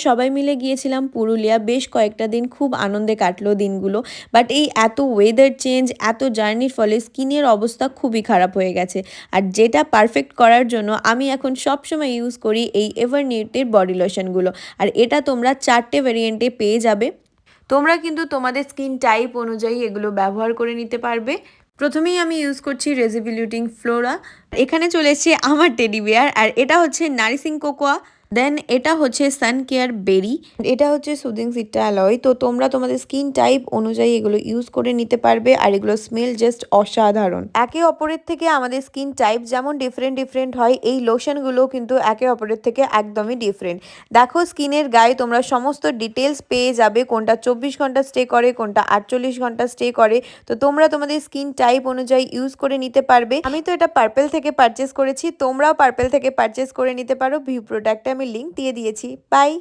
সবাই মিলে গিয়েছিলাম পুরুলিয়া, বেশ কয়েকটা দিন খুব আনন্দে কাটলো দিনগুলো। বাট এই এত ওয়েদার চেঞ্জ, এত জার্নির ফলে স্কিনের অবস্থা খুবই খারাপ হয়ে গেছে। আর যেটা পারফেক্ট করার জন্য আমি এখন সবসময় ইউজ করি এই এভারনিউটের বডি লোশনগুলো। আর এটা তোমরা 4টে ভেরিয়েন্টে পেয়ে যাবে। তোমরা কিন্তু তোমাদের স্কিন টাইপ অনুযায়ী এগুলো ব্যবহার করে নিতে পারবে। প্রথমেই আমি ইউজ করছি রেজিবিলিউটিং ফ্লোরা। এখানে চলে এসেছে আমার টেডি বিয়ার, আর এটা হচ্ছে নারিশিং কোকোয়া। দেন এটা হচ্ছে সান কেয়ার বেরি, এটা হচ্ছে সুদিং সিট্রা অ্যালয়। তো তোমরা তোমাদের স্কিন টাইপ অনুযায়ী এগুলো ইউজ করে নিতে পারবে। আর এগুলো স্মেল জাস্ট অসাধারণ। একে অপরের থেকে আমাদের স্কিন টাইপ যেমন ডিফারেন্ট ডিফারেন্ট হয়, এই লোশনগুলো কিন্তু একে অপরের থেকে একদমই ডিফারেন্ট। দেখো স্কিনের গায়ে তোমরা সমস্ত ডিটেলস পেয়ে যাবে, কোনটা 24 ঘন্টা স্টে করে, কোনটা 48 ঘন্টা স্টে করে। তো তোমরা তোমাদের স্কিন টাইপ অনুযায়ী ইউজ করে নিতে পারবে। আমি তো এটা পার্পেল থেকে পারচেস করেছি, তোমরাও পার্পেল থেকে পারচেস করে নিতে পারো। ভিউ প্রোডাক্টে আমি লিঙ্ক দিয়ে দিয়েছি। বাই।